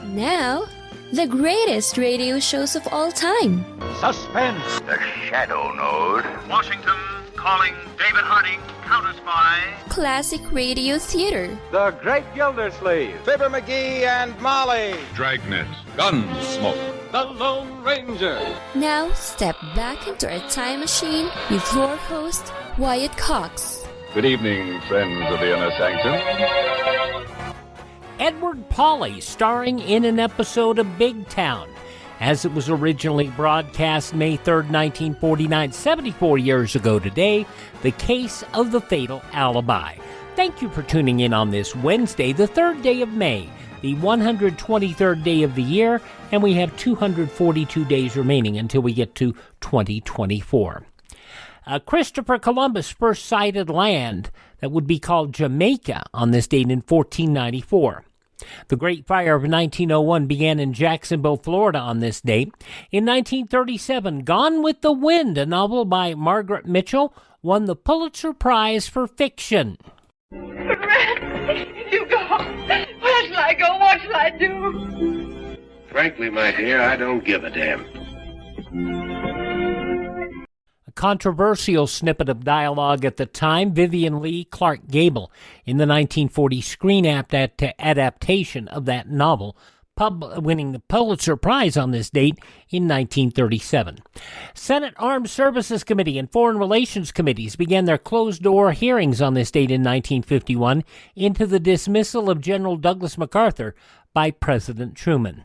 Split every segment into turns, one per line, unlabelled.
Now, the greatest radio shows of all time.
Suspense.
The Shadow Node.
Washington calling David Harding, counter-spy.
Classic radio theater.
The Great Gildersleeve.
Fibber McGee and Molly.
Dragnet. Gunsmoke.
The Lone Ranger.
Now, step back into a time machine with your host, Wyatt Cox.
Good evening, friends of the Inner Sanctum.
Edward Pawley starring in an episode of Big Town, as it was originally broadcast May 3rd, 1949, 74 years ago today, the case of the Fatal Alibi. Thank you for tuning in on this Wednesday, the 3rd day of May, the 123rd day of the year, and we have 242 days remaining until we get to 2024. Christopher Columbus first sighted land that would be called Jamaica on this date in 1494. The Great Fire of 1901 began in Jacksonville, Florida on this date. In 1937, Gone with the Wind, a novel by Margaret Mitchell, won the Pulitzer Prize for fiction.
Red, you go. Where shall I go? What shall I do?
Frankly, my dear, I don't give a damn.
Controversial snippet of dialogue at the time, Vivian Leigh Clark Gable in the 1940 screen adaptation of that novel, winning the Pulitzer Prize on this date in 1937. Senate Armed Services Committee and Foreign Relations Committees began their closed-door hearings on this date in 1951 into the dismissal of General Douglas MacArthur by President Truman.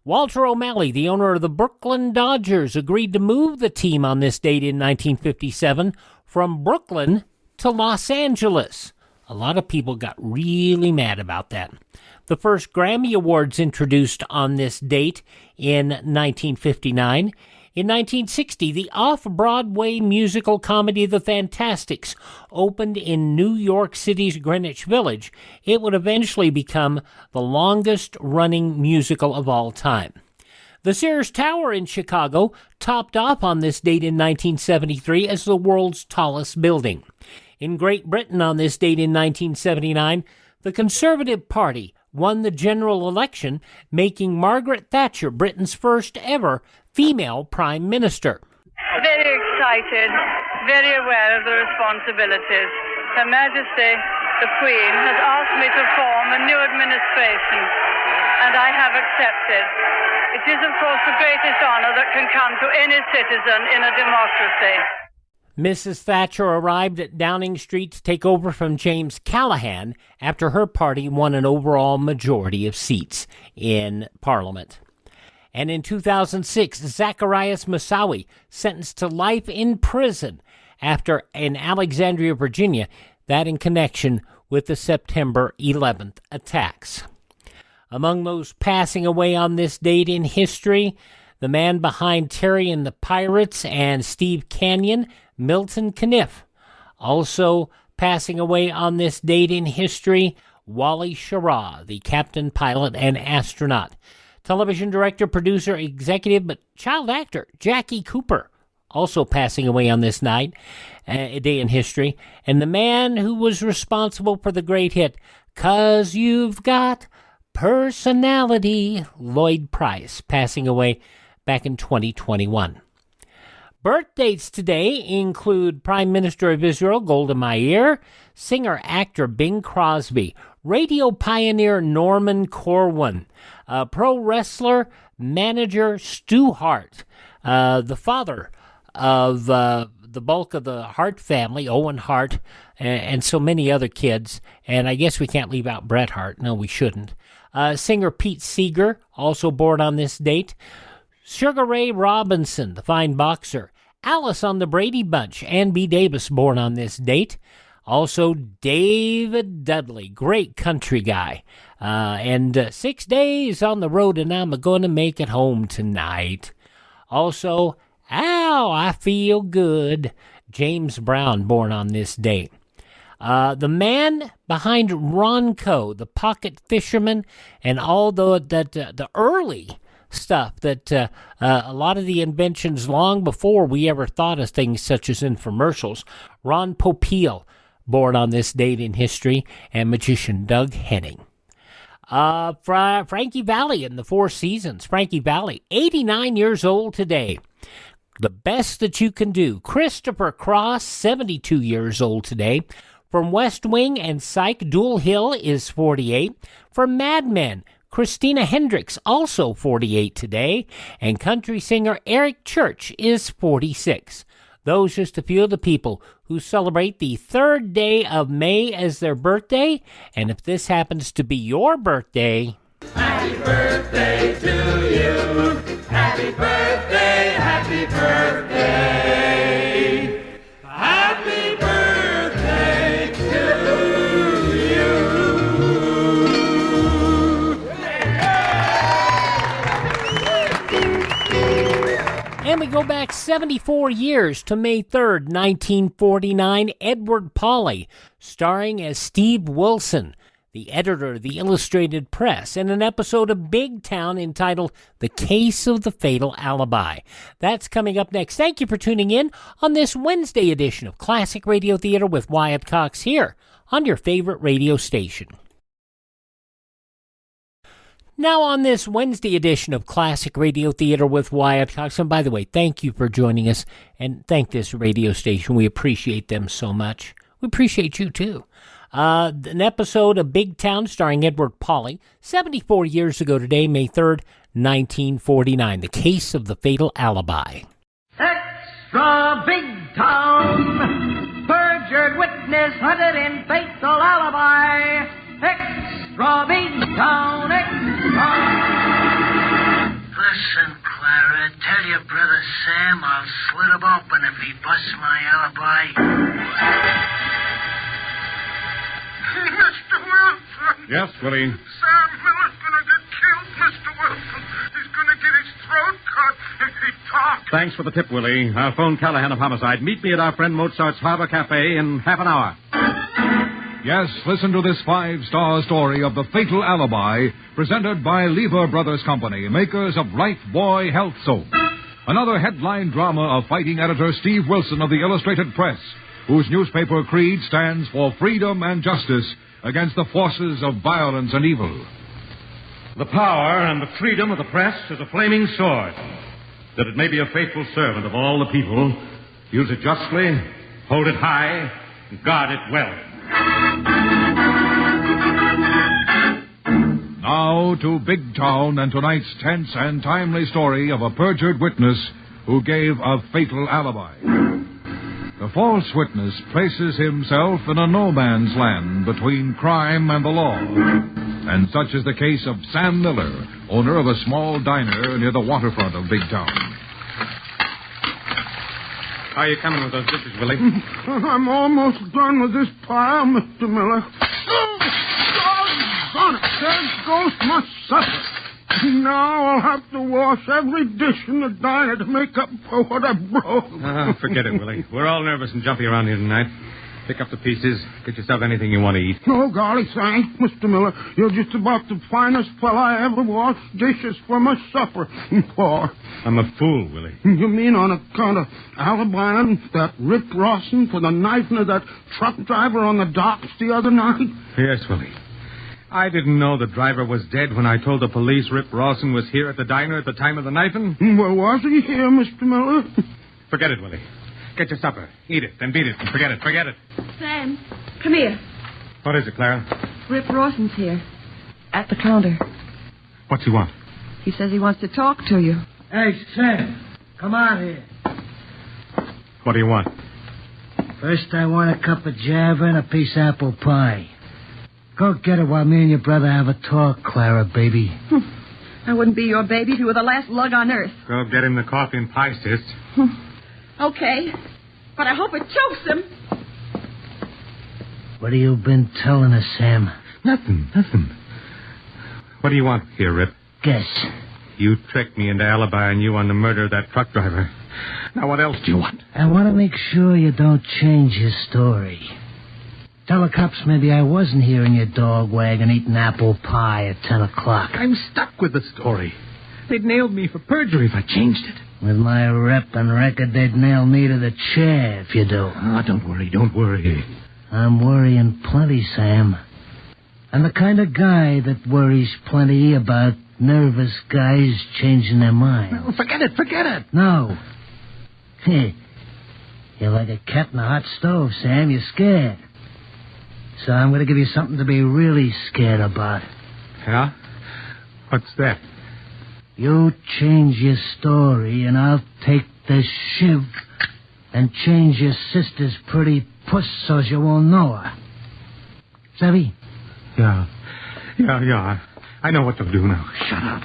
Walter O'Malley, the owner of the Brooklyn Dodgers, agreed to move the team on this date in 1957 from Brooklyn to Los Angeles. A lot of people got really mad about that. The first Grammy Awards introduced on this date in 1959. In 1960, the off-Broadway musical comedy The Fantastics opened in New York City's Greenwich Village. It would eventually become the longest-running musical of all time. The Sears Tower in Chicago topped off on this date in 1973 as the world's tallest building. In Great Britain on this date in 1979, the Conservative Party won the general election, making Margaret Thatcher Britain's first ever female prime minister.
Very excited, very aware of the responsibilities. Her Majesty, the Queen, has asked me to form a new administration, and I have accepted. It is, of course, the greatest honor that can come to any citizen in a democracy.
Mrs. Thatcher arrived at Downing Street to take over from James Callaghan after her party won an overall majority of seats in Parliament. And in 2006, Zacharias Moussaoui sentenced to life in prison in Alexandria, Virginia, that in connection with the September 11th attacks. Among those passing away on this date in history, the man behind Terry and the Pirates and Steve Canyon, Milton Caniff. Also passing away on this date in history, Wally Schirra, the captain, pilot, and astronaut. Television director, producer, executive, but child actor Jackie Cooper, also passing away on this night, a day in history. And the man who was responsible for the great hit, 'Cause You've Got Personality, Lloyd Price, passing away back in 2021. Birthdays today include Prime Minister of Israel Golda Meir, singer-actor Bing Crosby, radio pioneer Norman Corwin, pro wrestler manager Stu Hart, the father of the bulk of the Hart family, Owen Hart, and so many other kids. And I guess we can't leave out Bret Hart. No, we shouldn't. Singer Pete Seeger, also born on this date. Sugar Ray Robinson, the fine boxer. Alice on the Brady Bunch, Ann B. Davis, born on this date. Also, David Dudley, great country guy. And 6 days on the road, and I'm going to make it home tonight. Also, Ow, I Feel Good, James Brown, born on this date. The man behind Ronco, the pocket fisherman, and all the early stuff that a lot of the inventions long before we ever thought of things such as infomercials. Ron Popeil, born on this date in history, and magician Doug Henning. Frankie Valli in the Four Seasons. Frankie Valli, 89 years old today. The Best That You Can Do. Christopher Cross, 72 years old today. From West Wing and Psych, Dual Hill is 48. From Mad Men, Christina Hendricks, also 48 today. And country singer Eric Church is 46. Those just a few of the people who celebrate the 3rd day of May as their birthday. And if this happens to be your birthday...
Happy birthday to you. Happy birthday, happy birthday. Happy birthday to you.
And we go back 74 years to May 3rd, 1949, Edward Pawley, starring as Steve Wilson, the editor of the Illustrated Press, in an episode of Big Town entitled The Case of the Fatal Alibi. That's coming up next. Thank you for tuning in on this Wednesday edition of Classic Radio Theater with Wyatt Cox here on your favorite radio station. Now on this Wednesday edition of Classic Radio Theater with Wyatt Cox, and by the way, thank you for joining us, and thank this radio station. We appreciate them so much. We appreciate you too. An episode of Big Town starring Edward Pawley, 74 years ago today, May 3rd, 1949, The Case of the Fatal Alibi.
Extra Big Town, perjured witness hunted in fatal alibi. Extra Big Town, extra.
Listen, Clara, tell your brother Sam I'll slit him open if he busts my alibi.
Mr. Wilson!
Yes, Willie?
Sam Miller's gonna get killed, Mr. Wilson. He's gonna get his throat cut if he talks.
Thanks for the tip, Willie. I'll phone Callahan of Homicide. Meet me at our friend Mozart's Harbor Cafe in half an hour.
Yes, listen to this 5-star story of the Fatal Alibi, presented by Lever Brothers Company, makers of Life Boy Health Soap. Another headline drama of fighting editor Steve Wilson of the Illustrated Press, whose newspaper creed stands for freedom and justice against the forces of violence and evil.
The power and the freedom of the press is a flaming sword, that it may be a faithful servant of all the people. Use it justly, hold it high, and guard it well.
Now to Big Town and tonight's tense and timely story of a perjured witness who gave a fatal alibi. The false witness places himself in a no-man's land between crime and the law. And such is the case of Sam Miller, owner of a small diner near the waterfront of Big Town.
How are you coming with those dishes, Willie?
I'm almost done with this pile, Mr. Miller. Oh, doggone it. There goes my supper. Now I'll have to wash every dish in the diner to make up for what I broke.
Forget it, Willie. We're all nervous and jumpy around here tonight. Pick up the pieces. Get yourself anything you want to eat.
Oh, golly, thanks, Mr. Miller. You're just about the finest fella I ever washed dishes for my supper. For.
I'm a fool, Willie.
You mean on account of alibying that Rip Rawson for the knifing of that truck driver on the docks the other night?
Yes, Willie. I didn't know the driver was dead when I told the police Rip Rawson was here at the diner at the time of the knifing.
Well, was he here, Mr. Miller?
Forget it, Willie. Get your supper. Eat it, then beat it. And forget it. Forget it.
Sam, come here.
What is it, Clara?
Rip Rawson's here. At the counter.
What's he want?
He says he wants to talk to you.
Hey, Sam, come on here.
What do you want?
First, I want a cup of Java and a piece of apple pie. Go get it while me and your brother have a talk, Clara, baby.
I wouldn't be your baby if you were the last lug on earth.
Go get him the coffee and pie, sis.
Okay, but I hope it chokes him.
What have you been telling us, Sam?
Nothing. What do you want here, Rip?
Guess.
You tricked me into alibying you on the murder of that truck driver. Now, what else do you want?
I want to make sure you don't change your story. Tell the cops maybe I wasn't here in your dog wagon eating apple pie at 10 o'clock.
I'm stuck with the story. They'd nailed me for perjury if I changed it.
With my rep and record, they'd nail me to the chair if you do.
Oh, don't worry.
I'm worrying plenty, Sam. I'm the kind of guy that worries plenty about nervous guys changing their minds.
No, forget it.
No. You're like a cat in a hot stove, Sam. You're scared. So I'm going to give you something to be really scared about.
Yeah? What's that?
You change your story, and I'll take this shiv and change your sister's pretty puss so you won't know her. Savvy?
Yeah. I know what to do now. Shut up.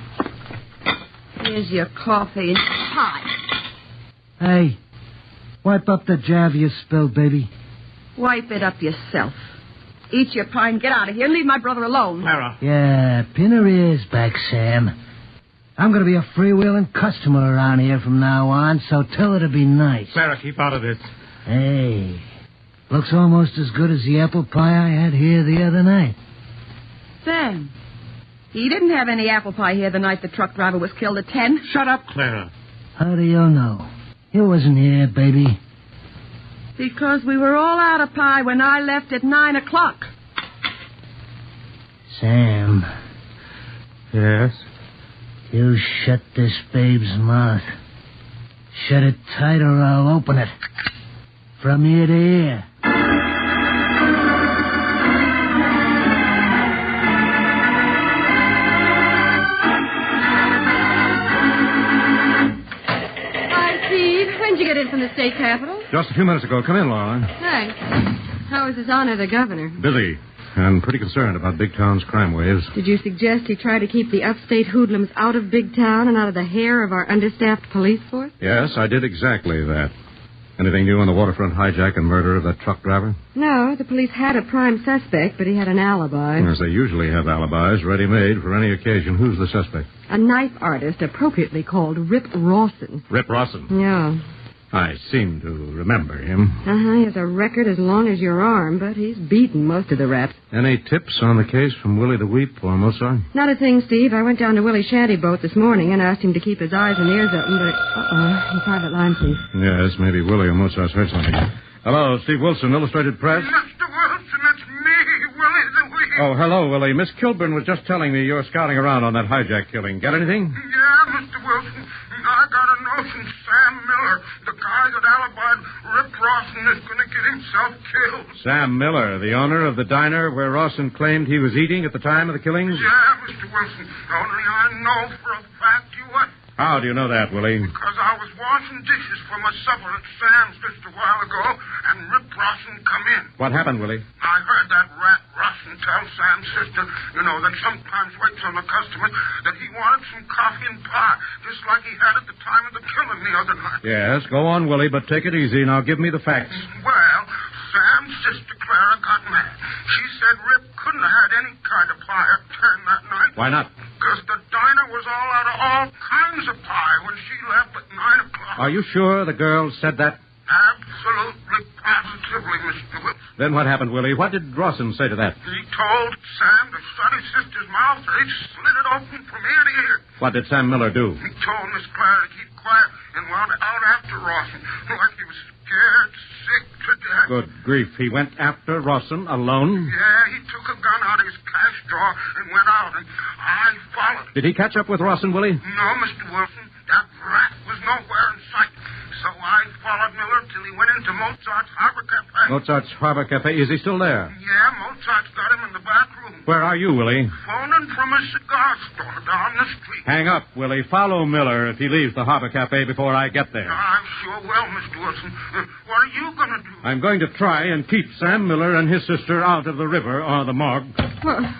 Here's your coffee and pie.
Hey, wipe up the java you spilled, baby.
Wipe it up yourself. Eat your pie and get out of here and leave my brother alone.
Clara.
Yeah, pin her ears back, Sam. I'm going to be a freewheeling customer around here from now on, so tell her to be nice.
Clara, keep out of this.
Hey, looks almost as good as the apple pie I had here the other night.
Sam, he didn't have any apple pie here the night the truck driver was killed at 10.
Shut up, Clara.
How do you know? You wasn't here, baby.
Because we were all out of pie when I left at 9 o'clock.
Sam.
Yes?
You shut this babe's mouth. Shut it tight or I'll open it. From ear to ear.
Hi, Steve. When did you get in from the state capitol?
Just a few minutes ago. Come in, Laura.
Thanks. How is His Honor the Governor?
Busy. And pretty concerned about Big Town's crime waves.
Did you suggest he try to keep the upstate hoodlums out of Big Town and out of the hair of our understaffed police force?
Yes, I did exactly that. Anything new on the waterfront hijack and murder of that truck driver?
No, the police had a prime suspect, but he had an alibi.
As they usually have alibis ready-made for any occasion. Who's the suspect?
A knife artist appropriately called Rip Rawson.
Rip Rawson?
Yeah.
I seem to remember him.
He has a record as long as your arm, but he's beaten most of the raps.
Any tips on the case from Willie the Weep or Mozart?
Not a thing, Steve. I went down to Willie's shanty boat this morning and asked him to keep his eyes and ears open, but... private line, please.
Yes, maybe Willie or Mozart's heard something. Hello, Steve Wilson, Illustrated Press.
Mr. Wilson, it's me, Willie the Weep.
Oh, hello, Willie. Miss Kilburn was just telling me you're scouting around on that hijack killing. Get anything?
Yeah, Mr. Wilson. I got a notion Sam Miller, the guy that alibied Rip Rawson, is going to get himself killed.
Sam Miller, the owner of the diner where Rawson claimed he was eating at the time of the killings?
Yeah, Mr. Wilson. Only I know for a fact you what?
How do you know that, Willie?
Because I was washing dishes for my supper at Sam's just a while ago, and Rip Rawson come in.
What happened, Willie?
I heard that rat Rawson tell Sam's sister, that sometimes waits on the customer, that he wanted some coffee and pie, just like he had at the time of the killing the other night.
Yes, go on, Willie, but take it easy. Now give me the facts.
Well, Sam's sister Clara got mad. She said Rip couldn't have had any kind of pie at 10 that night.
Why not?
Because the diner was all out of all kinds of pie when she left at 9 o'clock.
Are you sure the girl said that?
Absolutely, positively, Mr. Wilson.
Then what happened, Willie? What did Rawson say to that?
He told Sam to shut his sister's mouth, or he slit it open from ear to ear.
What did Sam Miller do?
He told Miss Clara to keep quiet and wound out after Rawson, like he was scared, sick to death.
Good grief. He went after Rawson alone?
Yeah, he took a gun out of his cash drawer and went out, and I followed.
Did he catch up with Rawson, Willie?
No, Mr. Wilson. That rat was nowhere in sight. So I followed Miller till he went into Mozart's Harbor Cafe.
Mozart's Harbor Cafe. Is he still there?
Yeah, Mozart's got him in the back room.
Where are you, Willie?
Phoning from a cigar store down the street.
Hang up, Willie. Follow Miller if he leaves the Harbor Cafe before I get there.
I sure will, Mr. Wilson. What are you going to do?
I'm going to try and keep Sam Miller and his sister out of the river or the morgue.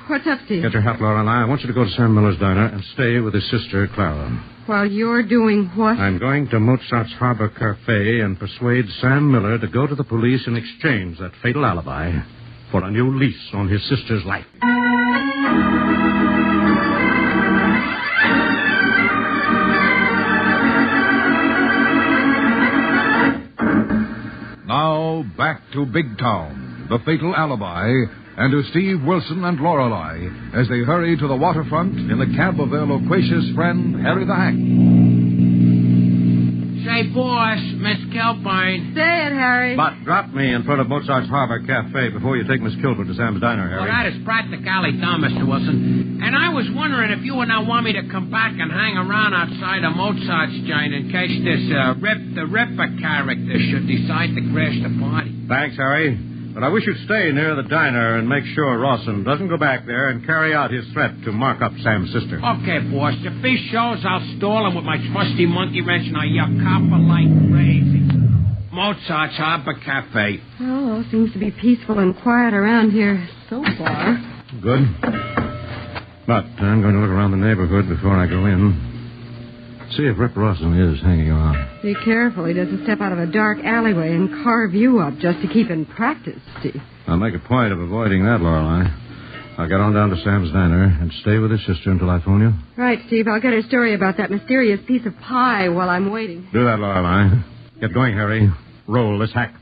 What's up, Steve?
Get your hat, Laura, and I want you to go to Sam Miller's diner and stay with his sister, Clara.
While you're doing what?
I'm going to Mozart's Harbor Cafe and persuade Sam Miller to go to the police and exchange that fatal alibi for a new lease on his sister's life.
Now, back to Big Town, the fatal alibi, and to Steve Wilson and Lorelei as they hurry to the waterfront in the cab of their loquacious friend, Harry the Hack.
Say, boss, Miss Kilburn.
Say it, Harry.
But drop me in front of Mozart's Harbor Cafe before you take Miss Kilburn to Sam's Diner, Harry.
Well, that is practically done, Mr. Wilson. And I was wondering if you would not want me to come back and hang around outside of Mozart's joint in case this Rip the Ripper character should decide to crash the party.
Thanks, Harry. But I wish you'd stay near the diner and make sure Rawson doesn't go back there and carry out his threat to mark up Sam's sister.
Okay, boss. If he shows, I'll stall him with my trusty monkey wrench and I'll yell copper like crazy. Mozart's Harbor Cafe.
Oh, seems to be peaceful and quiet around here so far.
Good. But I'm going to look around the neighborhood before I go in. See if Rip Rawson is hanging around.
Be careful. He doesn't step out of a dark alleyway and carve you up just to keep in practice, Steve.
I'll make a point of avoiding that, Lorelei. I'll get on down to Sam's Diner and stay with his sister until I phone you.
Right, Steve. I'll get her story about that mysterious piece of pie while I'm waiting.
Do that, Lorelei. Get going, Harry. Roll this hack.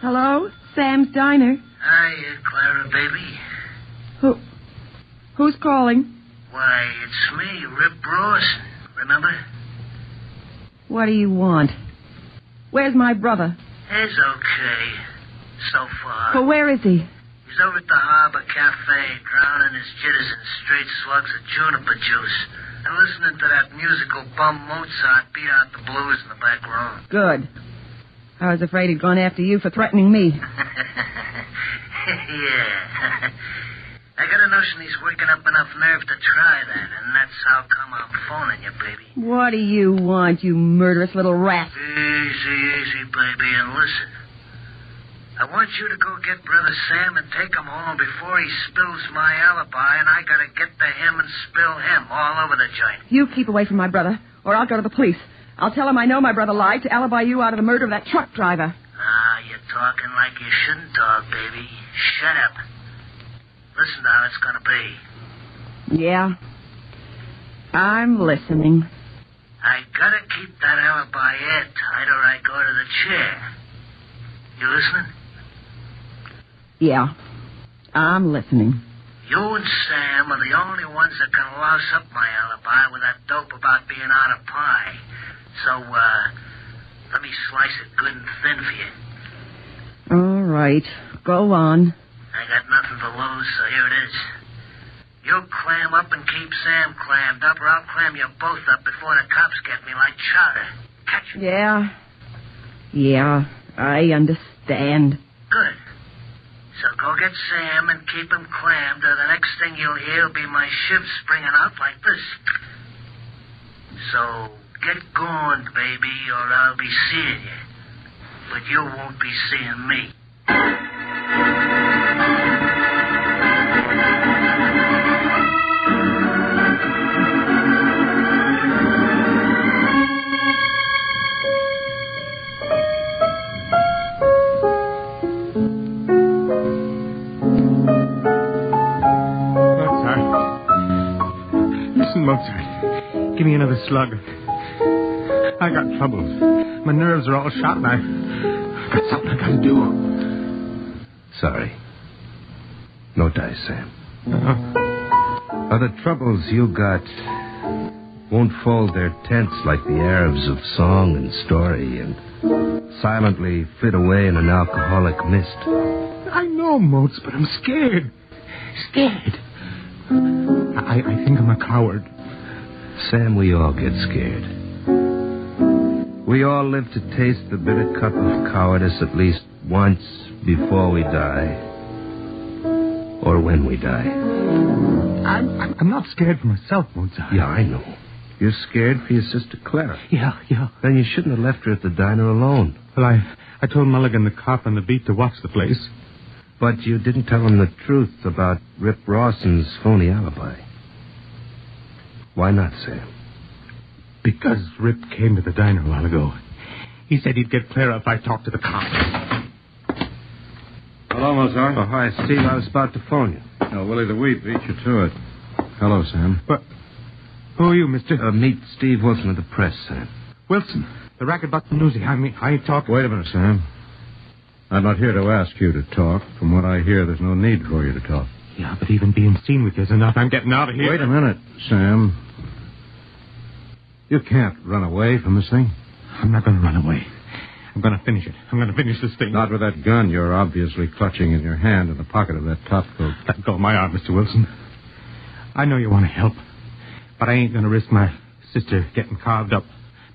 Hello? Sam's Diner?
Hiya, Clara, baby.
Who's calling?
Why, it's me, Rip Rawson. Remember?
What do you want? Where's my brother?
He's okay. So far.
Well, where is he?
He's over at the Harbor Cafe, drowning his jitters in straight slugs of juniper juice and listening to that musical bum Mozart beat out the blues in the back room.
Good. I was afraid he'd gone after you for threatening me.
Yeah. I got a notion he's working up enough nerve to try that, and that's how come I'm phoning you, baby.
What do you want, you murderous little rat?
Easy, baby, and listen. I want you to go get Brother Sam and take him home before he spills my alibi, and I gotta get to him and spill him all over the joint.
You keep away from my brother, or I'll go to the police. I'll tell him I know my brother lied to alibi you out of the murder of that truck driver.
You're talking like you shouldn't talk, baby. Shut up. Listen to how it's gonna be.
Yeah. I'm listening.
I gotta keep that alibi airtight or I go to the chair. You listening?
Yeah. I'm listening.
You and Sam are the only ones that can louse up my alibi with that dope about being out of pie. So, let me slice it good and thin for you.
All right. Go on.
I got nothing to lose, so here it is. You clam up and keep Sam clammed up, or I'll clam you both up before the cops get me like chowder. Catch me.
Yeah, I understand.
Good. So go get Sam and keep him clammed, or the next thing you'll hear will be my shiv springing out like this. So get going, baby, or I'll be seeing you. But you won't be seeing me.
Listen, Mozart. Give me another slug. I got troubles. My nerves are all shot, and I've got something I gotta do.
Sorry. No dice, Sam. The troubles you got won't fold their tents like the Arabs of song and story and silently flit away in an alcoholic mist.
I know, Moz, but I'm scared. Scared. I think I'm a coward.
Sam, we all get scared. We all live to taste the bitter cup of cowardice at least once before we die. Or when we die.
I'm not scared for myself, Mozart.
Yeah, I know. You're scared for your sister Clara.
Yeah.
Then you shouldn't have left her at the diner alone.
Well, I told Mulligan, the cop on the beat, to watch the place.
But you didn't tell him the truth about Rip Rawson's phony alibi. Why not, Sam?
Because Rip came to the diner a while ago. He said he'd get Clara if I talked to the cops.
Hello, Mozart.
Oh, hi, Steve. I was about to phone you.
Oh, Willie the Wheat beat you to it. Hello, Sam.
But who are you, mister?
Meet Steve Wilson of the press, Sam.
Wilson? The racket about the newsie. I ain't talking.
Wait a minute, Sam. I'm not here to ask you to talk. From what I hear, there's no need for you to talk.
Yeah, but even being seen with you is enough. I'm getting out of here.
Wait a minute, Sam. You can't run away from this thing.
I'm not going to run away. I'm going to finish it. I'm going to finish this thing.
Not with that gun you're obviously clutching in your hand in the pocket of that top coat.
Let go of my arm, Mr. Wilson. I know you want to help, but I ain't going to risk my sister getting carved up,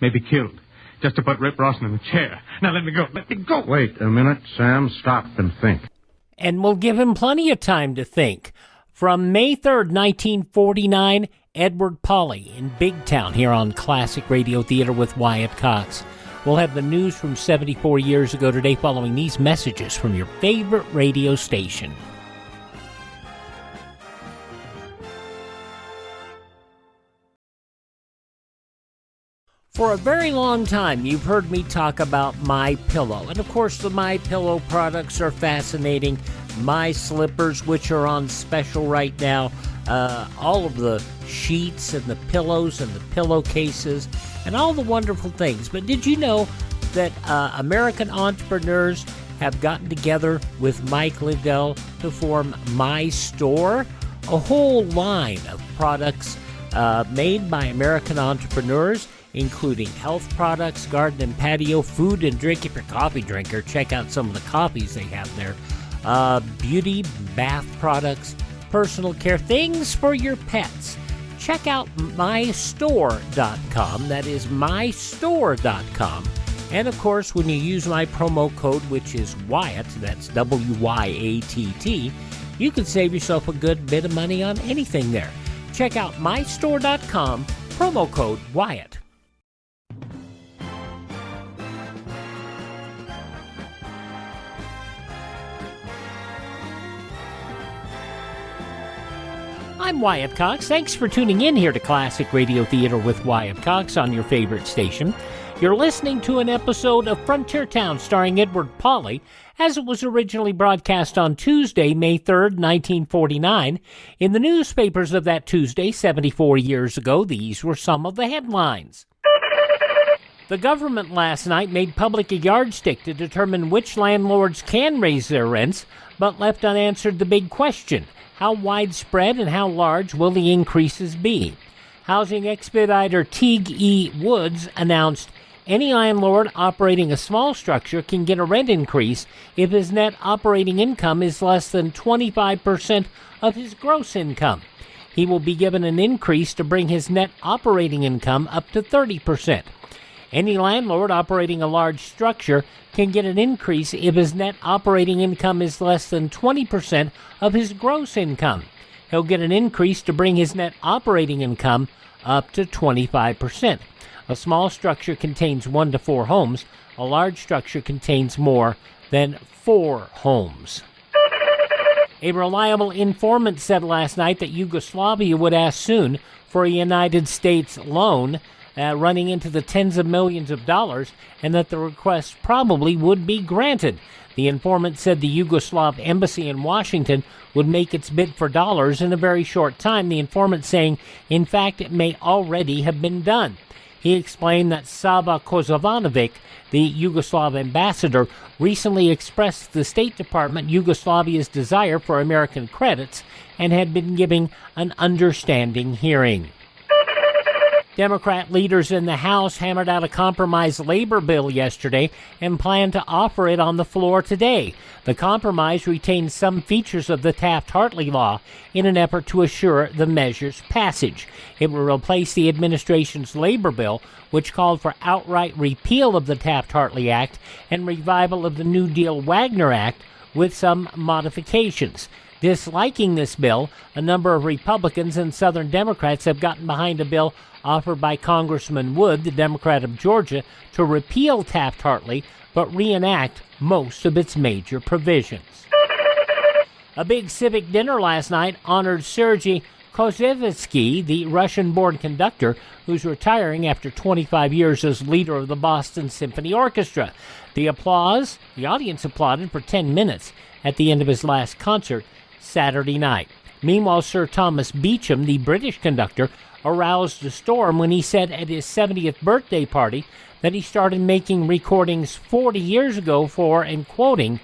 maybe killed, just to put Rip Rawson in the chair. Now let me go. Let me go.
Wait a minute, Sam. Stop and think.
And we'll give him plenty of time to think. From May 3rd, 1949, Edward Pawley in Big Town here on Classic Radio Theater with Wyatt Cox. We'll have the news from 74 years ago today following these messages from your favorite radio station. For a very long time, you've heard me talk about My Pillow, and of course the My Pillow products are fascinating. My Slippers, which are on special right now, all of the sheets and the pillows and the pillowcases, and all the wonderful things. But did you know that American entrepreneurs have gotten together with Mike Liddell to form My Store, a whole line of products made by American entrepreneurs, including health products, garden and patio, food and drink. If you're a coffee drinker, check out some of the coffees they have there. Beauty, bath products, personal care, things for your pets. Check out mystore.com. That is mystore.com. And, of course, when you use my promo code, which is Wyatt, that's W-Y-A-T-T, you can save yourself a good bit of money on anything there. Check out mystore.com, promo code Wyatt. I'm Wyatt Cox. Thanks for tuning in here to Classic Radio Theater with Wyatt Cox on your favorite station. You're listening to an episode of Frontier Town starring Edward Pawley, as it was originally broadcast on Tuesday, May 3rd, 1949. In the newspapers of that Tuesday, 74 years ago, these were some of the headlines. The government last night made public a yardstick to determine which landlords can raise their rents, but left unanswered the big question: how widespread and how large will the increases be? Housing expediter Teague E. Woods announced any landlord operating a small structure can get a rent increase if his net operating income is less than 25% of his gross income. He will be given an increase to bring his net operating income up to 30%. Any landlord operating a large structure can get an increase if his net operating income is less than 20% of his gross income. He'll get an increase to bring his net operating income up to 25%. A small structure contains 1 to 4 homes. A large structure contains more than 4 homes. A reliable informant said last night that Yugoslavia would ask soon for a United States loan running into the tens of millions of dollars, and that the request probably would be granted. The informant said the Yugoslav embassy in Washington would make its bid for dollars in a very short time, the informant saying, in fact, it may already have been done. He explained that Sava Kozovanovic, the Yugoslav ambassador, recently expressed to the State Department Yugoslavia's desire for American credits and had been giving an understanding hearing. Democrat leaders in the House hammered out a compromise labor bill yesterday and plan to offer it on the floor today. The compromise retains some features of the Taft-Hartley law in an effort to assure the measure's passage. It will replace the administration's labor bill, which called for outright repeal of the Taft-Hartley Act and revival of the New Deal Wagner Act with some modifications. Disliking this bill, a number of Republicans and Southern Democrats have gotten behind a bill offered by Congressman Wood, the Democrat of Georgia, to repeal Taft-Hartley but reenact most of its major provisions. A big civic dinner last night honored Sergei Kozevitsky, the Russian-born conductor who's retiring after 25 years as leader of the Boston Symphony Orchestra. The audience applauded for 10 minutes at the end of his last concert Saturday night. Meanwhile, Sir Thomas Beecham, the British conductor, aroused a storm when he said at his 70th birthday party that he started making recordings 40 years ago for, and quoting,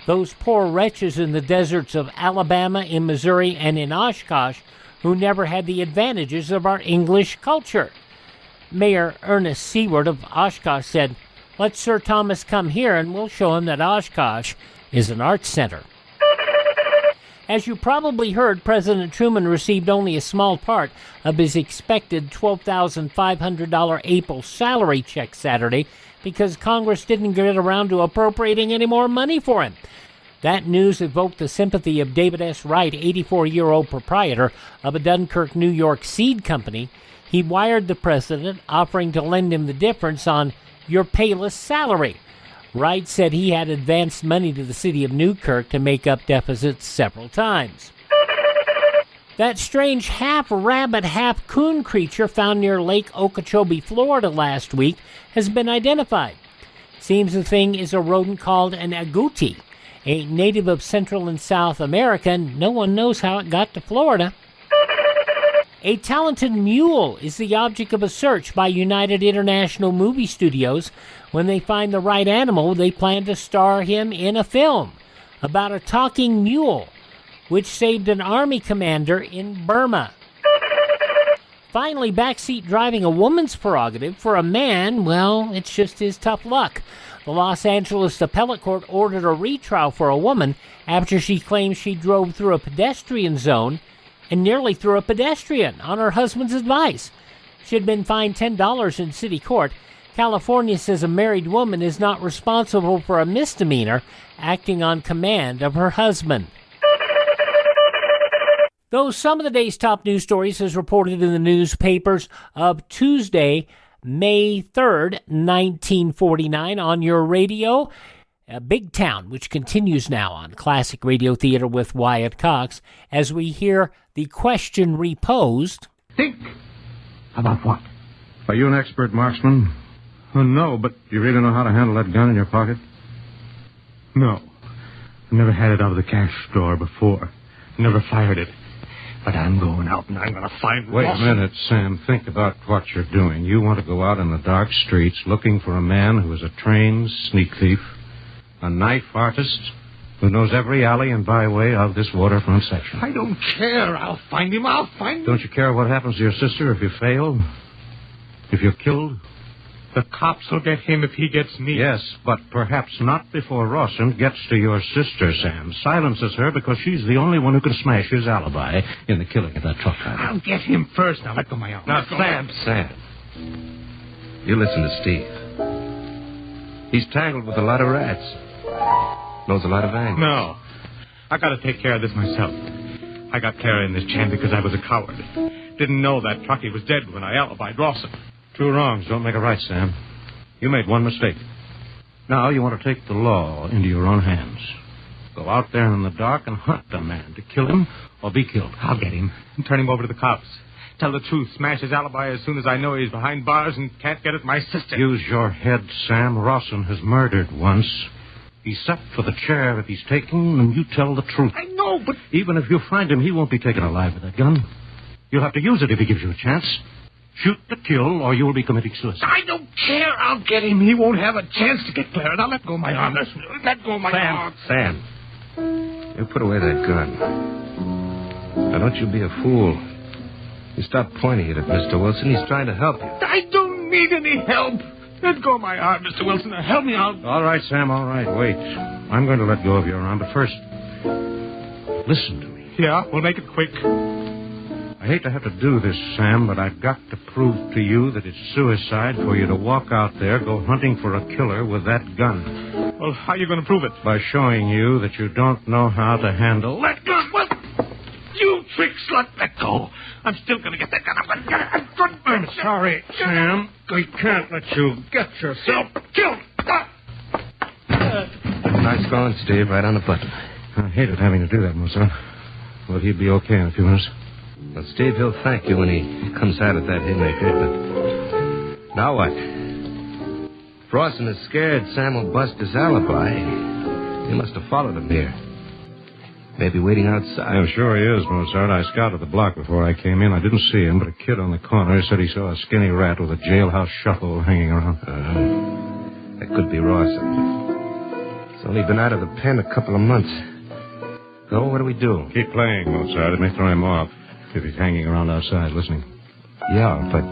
those poor wretches in the deserts of Alabama, in Missouri, and in Oshkosh who never had the advantages of our English culture. Mayor Ernest Seward of Oshkosh said, "Let Sir Thomas come here and we'll show him that Oshkosh is an arts center." As you probably heard, President Truman received only a small part of his expected $12,500 April salary check Saturday because Congress didn't get around to appropriating any more money for him. That news evoked the sympathy of David S. Wright, 84-year-old proprietor of a Dunkirk, New York seed company. He wired the president, offering to lend him the difference on your payless salary. Wright said he had advanced money to the city of Newkirk to make up deficits several times. That strange half-rabbit, half-coon creature found near Lake Okeechobee, Florida last week has been identified. Seems the thing is a rodent called an agouti, a native of Central and South America, and no one knows how it got to Florida. A talented mule is the object of a search by United International Movie Studios. When they find the right animal, they plan to star him in a film about a talking mule, which saved an army commander in Burma. Finally, backseat driving a woman's prerogative. For a man, well, it's just his tough luck. The Los Angeles Appellate Court ordered a retrial for a woman after she claims she drove through a pedestrian zone and nearly threw a pedestrian on her husband's advice. She had been fined $10 in city court. California says a married woman is not responsible for a misdemeanor acting on command of her husband. Those some of the day's top news stories as reported in the newspapers of Tuesday, May 3rd, 1949 on your radio. Big Town, which continues now on Classic Radio Theater with Wyatt Cox, as we hear the question reposed.
Think about what?
Are you an expert marksman?
Oh, no, but...
Do you really know how to handle that gun in your pocket?
No. I've never had it out of the cash drawer before. Never fired it. But I'm going out and I'm going to find...
Wait a minute, Sam. Think about what you're doing. You want to go out in the dark streets looking for a man who is a trained sneak thief, a knife artist who knows every alley and byway of this waterfront section.
I don't care. I'll find him.
Don't you care what happens to your sister if you fail? If you're killed?
The cops will get him if he gets me.
Yes, but perhaps not before Rawson gets to your sister, Sam. Silences her because she's the only one who can smash his alibi in the killing of that truck driver.
I'll get him first. Now, let go my arm.
Now, Sam. You listen to Steve. He's tangled with a lot of rats. Knows a lot of angles.
No. I got to take care of this myself. I got Clara in this jam because I was a coward. Didn't know that truckee was dead when I alibied Rawson.
Two wrongs don't make a right, Sam. You made one mistake. Now you want to take the law into your own hands. Go out there in the dark and hunt the man to kill him or be killed.
I'll get him and turn him over to the cops. Tell the truth, smash his alibi as soon as I know he's behind bars and can't get at my sister.
Use your head, Sam. Rawson has murdered once. He's set for the chair if he's taken, and you tell the truth.
I know, but...
Even if you find him, he won't be taken alive with that gun. You'll have to use it if he gives you a chance. Shoot to kill, or you will be committing suicide.
I don't care. I'll get him. He won't have a chance to get Clara. Now let go of my arm. Let go of my arm.
Sam, you put away that gun. Now don't you be a fool. You stop pointing it at Mr. Wilson. He's trying to help you.
I don't need any help. Let go of my arm, Mr. Wilson. Now help me out.
All right, Sam, all right. Wait. I'm going to let go of your arm, but first, listen to me.
Yeah, we'll make it quick.
I hate to have to do this, Sam, but I've got to prove to you that it's suicide for you to walk out there, go hunting for a killer with that gun.
Well, how are you going to prove it?
By showing you that you don't know how to handle...
Let go! Well, you trick slut, let go. I'm still going to get that gun. I'm going to get it.
I'm sorry, Sam. I can't let you get yourself killed.
Nice going, Steve. Right on the button.
I hated having to do that, Musa. Well, he'd be okay in a few minutes.
Well, Steve, he'll thank you when he comes out at that haymaker, but... Now what? If Rawson is scared Sam will bust his alibi, he must have followed him here. Maybe waiting outside.
I'm sure he is, Mozart. I scouted the block before I came in. I didn't see him, but a kid on the corner said he saw a skinny rat with a jailhouse shuffle hanging around.
That could be Rawson. He's only been out of the pen a couple of months. So what do we do?
Keep playing, Mozart. It may throw him off if he's hanging around outside listening.
Yeah, but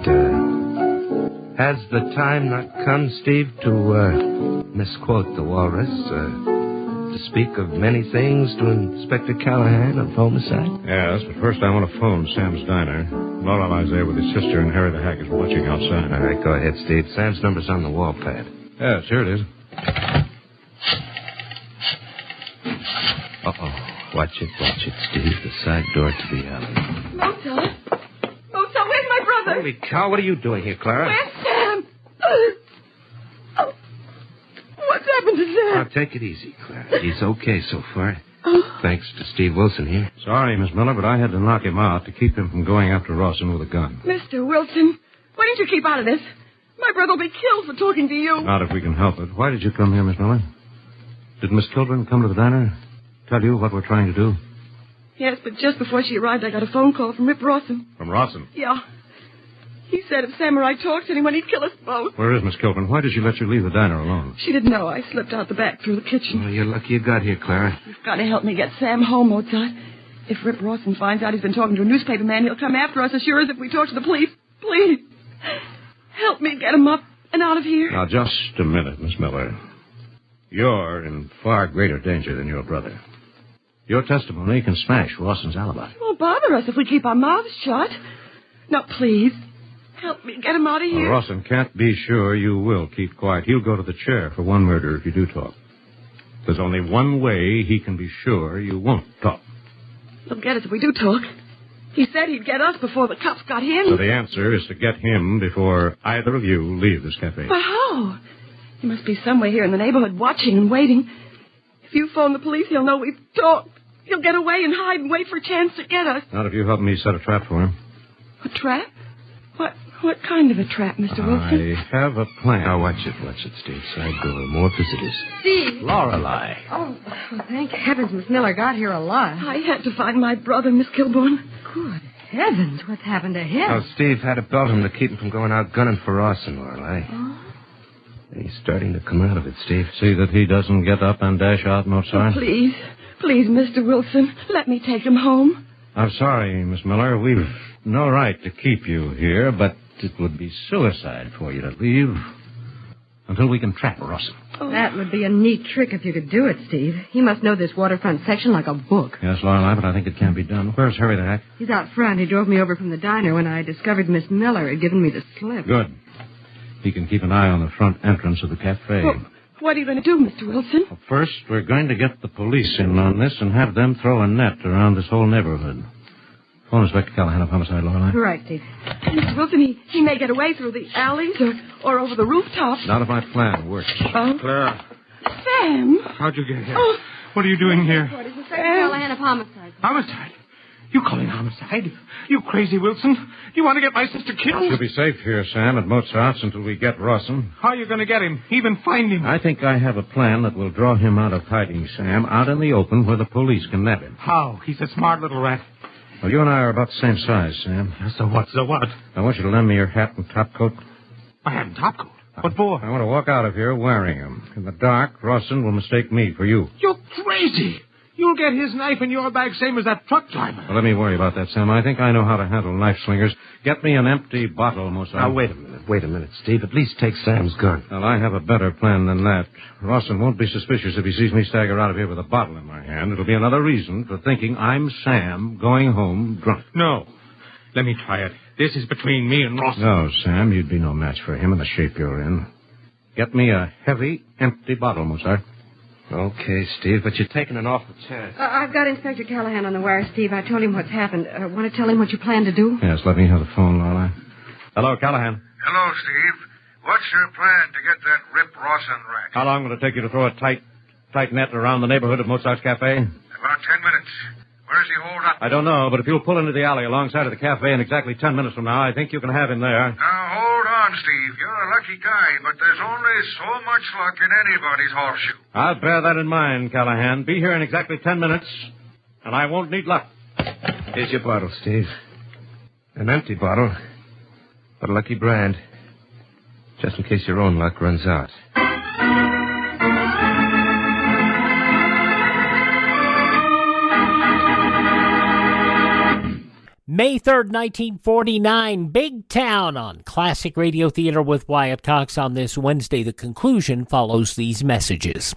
has the time not come, Steve, to misquote the walrus, to speak of many things to Inspector Callahan of homicide?
Yes, but first I want to phone Sam's diner. Lorelai's there with his sister, and Harry the Hack is watching outside.
All right, go ahead, Steve. Sam's number's on the wall pad.
Yes, here it is.
Uh-oh. Watch it, Steve. The side door to the alley.
Mozart, where's my brother?
Holy cow, what are you doing here, Clara?
Where's Sam? Oh. What's happened to Sam?
Now, take it easy, Clara. He's okay so far. Thanks to Steve Wilson here.
Sorry, Miss Miller, but I had to knock him out to keep him from going after Rawson with a gun.
Mr. Wilson, why didn't you keep out of this? My brother will be killed for talking to you.
Not if we can help it. Why did you come here, Miss Miller? Did Miss Kilburn come to the diner? Tell you what we're trying to do?
Yes, but just before she arrived, I got a phone call from Rip Rawson.
From Rawson?
Yeah. He said if Sam or I talked to anyone, he'd kill us both.
Where is Miss Kilburn? Why did she let you leave the diner alone?
She didn't know. I slipped out the back through the kitchen.
Well, you're lucky you got here, Clara.
You've got to help me get Sam home, Mozart. If Rip Rawson finds out he's been talking to a newspaper man, he'll come after us as sure as if we talk to the police. Please. Help me get him up and out of here.
Now, just a minute, Miss Miller. You're in far greater danger than your brother. Your testimony can smash Rawson's alibi.
It won't bother us if we keep our mouths shut. Now, please, help me get him out of here.
Rawson can't be sure you will keep quiet. He'll go to the chair for one murder if you do talk. There's only one way he can be sure you won't talk.
He'll get us if we do talk. He said he'd get us before the cops got him.
So the answer is to get him before either of you leave this cafe.
But how? He must be somewhere here in the neighborhood watching and waiting. If you phone the police, he'll know we've talked. He'll get away and hide and wait for a chance to get us.
Not if you help me set a trap for him.
A trap? What kind of a trap, Mr. Wilson?
I have a plan.
Now, watch it, Steve. Side door. More visitors.
Steve.
Lorelei.
Oh, thank heavens Miss Miller got here alive.
I had to find my brother, Miss Kilburn.
Good heavens, what's happened to him?
Oh, Steve had to belt him to keep him from going out gunning for Rawson, Lorelei.
Oh.
He's starting to come out of it, Steve.
See that he doesn't get up and dash out, Mozart?
Oh, please, Mr. Wilson, let me take him home.
I'm sorry, Miss Miller. We've no right to keep you here, but it would be suicide for you to leave until we can trap Rawson.
Oh. That would be a neat trick if you could do it, Steve. He must know this waterfront section like a book.
Yes, Lorelei, but I think it can be done. Where's Harry the Hack?
He's out front. He drove me over from the diner when I discovered Miss Miller had given me the slip.
Good. He can keep an eye on the front entrance of the cafe.
Well, what are you going to do, Mr. Wilson?
Well, first, we're going to get the police in on this and have them throw a net around this whole neighborhood. Phone Inspector Callahan of homicide, Lorelei.
Right, Steve.
Mr. Wilson, he may get away through the alleys or over the rooftops.
Not if my plan works.
Oh?
Clara.
Sam.
How'd you get here?
Oh.
What are you doing here?
What is Inspector Callahan of homicide?
Homicide? You calling homicide? You crazy, Wilson? You want to get my sister killed?
She'll be safe here, Sam, at Mozart's until we get Rawson.
How are you going to get him? Even find him?
I think I have a plan that will draw him out of hiding, Sam, out in the open where the police can nab him.
How? He's a smart little rat.
Well, you and I are about the same size, Sam.
So what?
I want you to lend me your hat and top coat.
My hat and top coat? What for?
I want to walk out of here wearing them. In the dark, Rawson will mistake me for you.
You're crazy. You'll get his knife in your bag same as that truck driver.
Well, let me worry about that, Sam. I think I know how to handle knife slingers. Get me an empty bottle, Mozart.
Now, wait a minute, Steve. At least take Sam's gun.
Well, I have a better plan than that. Rawson won't be suspicious if he sees me stagger out of here with a bottle in my hand. It'll be another reason for thinking I'm Sam going home drunk.
No. Let me try it. This is between me and Rawson.
No, Sam, you'd be no match for him in the shape you're in. Get me a heavy, empty bottle, Mozart.
Okay, Steve, but you're taking an awful chance.
I've got Inspector Callahan on the wire, Steve. I told him what's happened. Want to tell him what you plan to do?
Yes, let me have the phone, Lorelei. Hello, Callahan.
Hello, Steve. What's your plan to get that Rip Rawson rat?
How long will it take you to throw a tight net around the neighborhood of Mozart's Cafe?
About 10 minutes. Where's he holed up?
I don't know, but if you'll pull into the alley alongside of the cafe in exactly 10 minutes from now, I think you can have him there.
Now, hold on, Steve. You're a lucky guy, but there's only so much luck in anybody's horseshoe.
I'll bear that in mind, Callahan. Be here in exactly 10 minutes.
and I won't need luck.
Here's your bottle, Steve. An empty bottle, but a lucky brand. Just in case your own luck runs out.
May 3rd, 1949, Big Town on Classic Radio Theater with Wyatt Cox on this Wednesday. The conclusion follows these messages.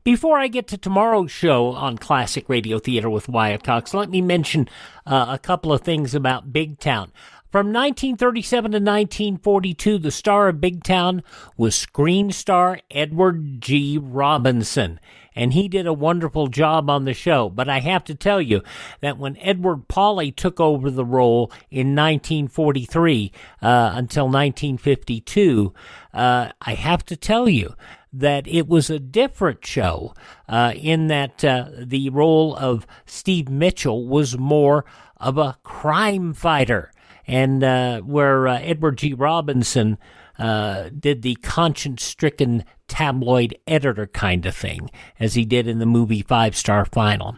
Before I get to tomorrow's show on Classic Radio Theater with Wyatt Cox, let me mention a couple of things about Big Town. From 1937 to 1942, the star of Big Town was screen star Edward G. Robinson, and he did a wonderful job on the show. But I have to tell you that when Edward Pawley took over the role in 1943 until 1952, I have to tell you that it was a different show in that the role of Steve Mitchell was more of a crime fighter, and where Edward G. Robinson did the conscience-stricken tabloid editor kind of thing, as he did in the movie 5-Star Final.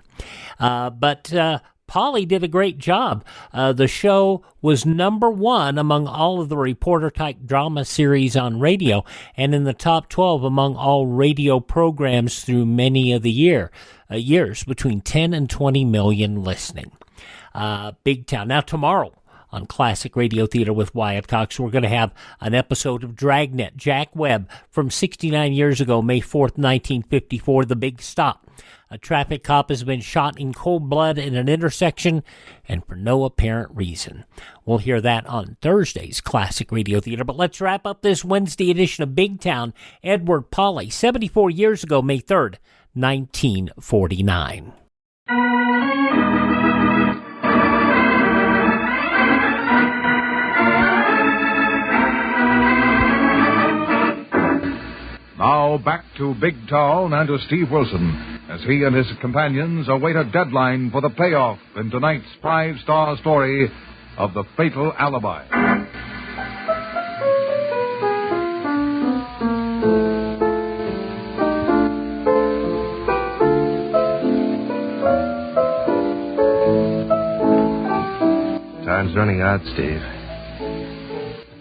But Pawley did a great job. The show was #1 among all of the reporter-type drama series on radio, and in the top 12 among all radio programs through many of the years, between 10 and 20 million listening. Big Town. Now, tomorrow on Classic Radio Theater with Wyatt Cox, we're going to have an episode of Dragnet, Jack Webb, from 69 years ago, May 4th, 1954, The Big Stop. A traffic cop has been shot in cold blood in an intersection, and for no apparent reason. We'll hear that on Thursday's Classic Radio Theater. But let's wrap up this Wednesday edition of Big Town. Edward Pawley, 74 years ago, May 3rd, 1949.
Now back to Big Town and to Steve Wilson as he and his companions await a deadline for the payoff in tonight's 5-star story of the Fatal Alibi.
Time's running out, Steve.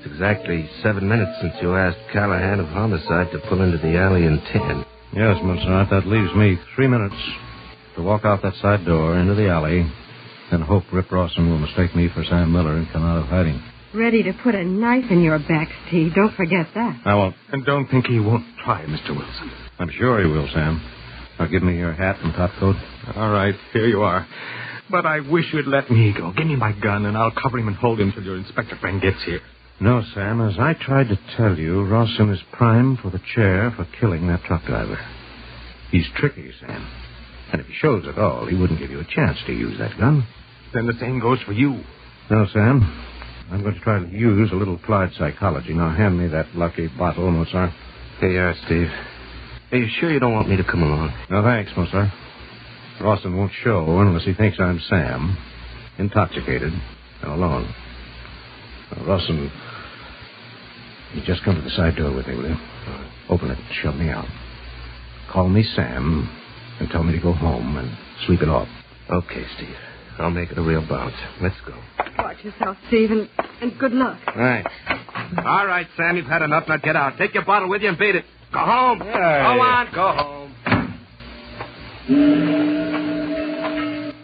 Exactly 7 minutes since you asked Callahan of Homicide to pull into the alley in 10.
Yes, Mozart, that leaves me 3 minutes to walk out that side door into the alley and hope Rip Rawson will mistake me for Sam Miller and come out of hiding.
Ready to put a knife in your back, Steve. Don't forget that.
I won't.
And don't think he won't try, Mr. Wilson.
I'm sure he will, Sam. Now give me your hat and top coat.
All right, here you are. But I wish you'd let me go. Give me my gun, and I'll cover him and hold him till your Inspector friend gets here.
No, Sam, as I tried to tell you, Rawson is prime for the chair for killing that truck driver. He's tricky, Sam. And if he shows at all, he wouldn't give you a chance to use that gun.
Then the same goes for you.
No, Sam. I'm going to try to use a little applied psychology. Now, hand me that lucky bottle, Mozart.
Here you are, Steve. Are you sure you don't want me to come along?
No, thanks, Mozart. Rawson won't show unless he thinks I'm Sam, intoxicated, and alone. Now, Rawson, you just come to the side door with me, will you? Open it and shove me out. Call me Sam and tell me to go home and sleep it off.
Okay, Steve. I'll make it a real bounce. Let's go.
Watch yourself, Steve, and good luck.
Right. All right, Sam, you've had enough. Now get out. Take your bottle with you and beat it. Go home.
Hey.
Go on. Go home.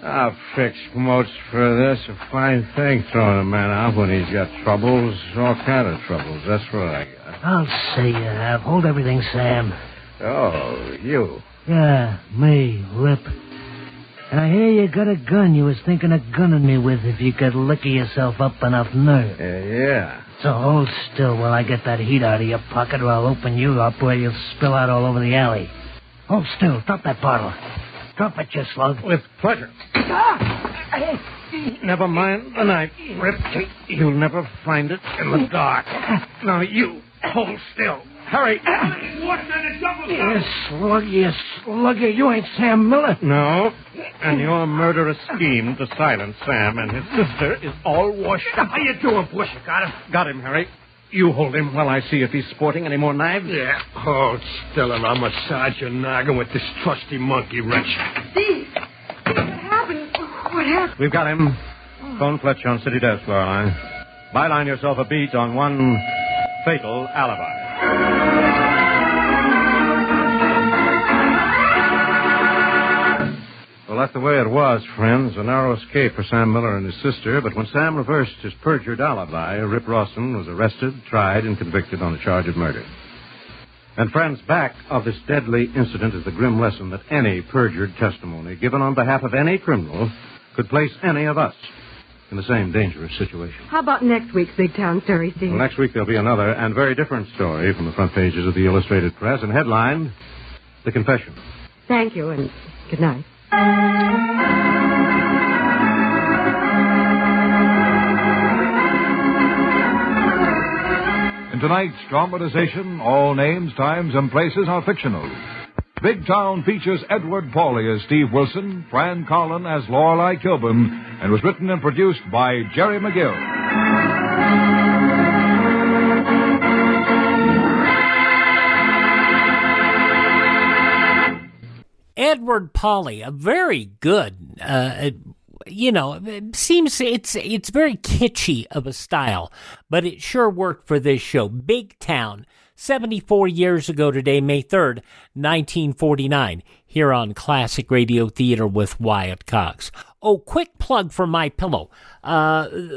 I'll fix Moats for this. A fine thing throwing a man out when he's got troubles. All kind of troubles. That's what I got.
I'll say you have. Hold everything, Sam.
Oh, you.
Yeah, me, Rip. And I hear you got a gun you was thinking of gunning me with if you could liquor yourself up enough nerve.
Yeah.
So hold still while I get that heat out of your pocket, or I'll open you up where you'll spill out all over the alley. Hold still. Drop that bottle. Drop it, you slug.
With pleasure. Never mind the knife, Rip. You'll never find it in the dark. Now, you, hold still. Hurry.
What kind of trouble?
You slugger. You ain't Sam Miller.
No. And your murderous scheme to silence Sam and his sister is all washed up.
How you doing, Bush? Got him?
Got him, Harry.
You hold him while I see if he's sporting any more knives.
Yeah, hold still and I'll massage your noggin with this trusty monkey wrench.
Steve, what happened? What happened?
We've got him. Phone Fletch on city desk, Lorelei. Byline yourself a beat on one fatal alibi. Well, that's the way it was, friends. A narrow escape for Sam Miller and his sister. But when Sam reversed his perjured alibi, Rip Rawson was arrested, tried, and convicted on a charge of murder. And, friends, back of this deadly incident is the grim lesson that any perjured testimony given on behalf of any criminal could place any of us in the same dangerous situation.
How about next week's Big Town story, Steve?
Well, next week there'll be another and very different story from the front pages of the Illustrated Press, and headlined, The Confession.
Thank you, and good night.
In tonight's dramatization, all names, times, and places are fictional. Big Town features Edward Pawley as Steve Wilson, Fran Collin as Lorelei Kilburn, and was written and produced by Jerry McGill.
Edward Pawley, a very good, it seems it's very kitschy of a style, but it sure worked for this show. Big Town, 74 years ago today, May 3rd, 1949, here on Classic Radio Theater with Wyatt Cox. Oh, quick plug for MyPillow.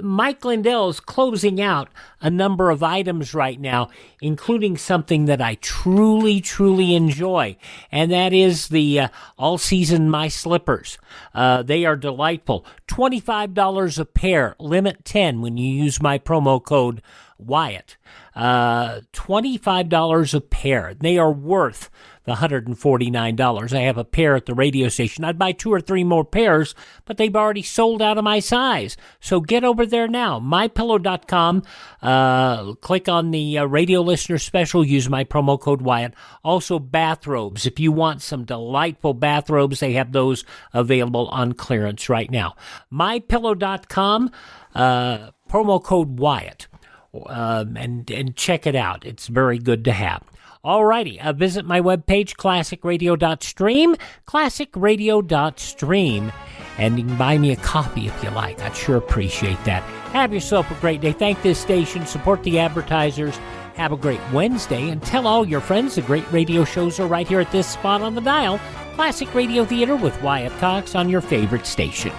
Mike Lindell's closing out a number of items right now, including something that I truly, truly enjoy, and that is the all-season My Slippers. They are delightful. $25 a pair, limit 10 when you use my promo code Wyatt. $25 a pair. They are worth the $149. I have a pair at the radio station. I'd buy 2 or 3 more pairs, but they've already sold out of my size. So get over there now. MyPillow.com. Click on the radio listener special. Use my promo code Wyatt. Also bathrobes. If you want some delightful bathrobes, they have those available on clearance right now. MyPillow.com. Promo code Wyatt. And check it out. It's very good to have. Alrighty, visit my webpage, classicradio.stream, classicradio.stream, and you can buy me a copy if you like. I'd sure appreciate that. Have yourself a great day. Thank this station. Support the advertisers. Have a great Wednesday, and tell all your friends the great radio shows are right here at this spot on the dial. Classic Radio Theater with Wyatt Cox on your favorite station.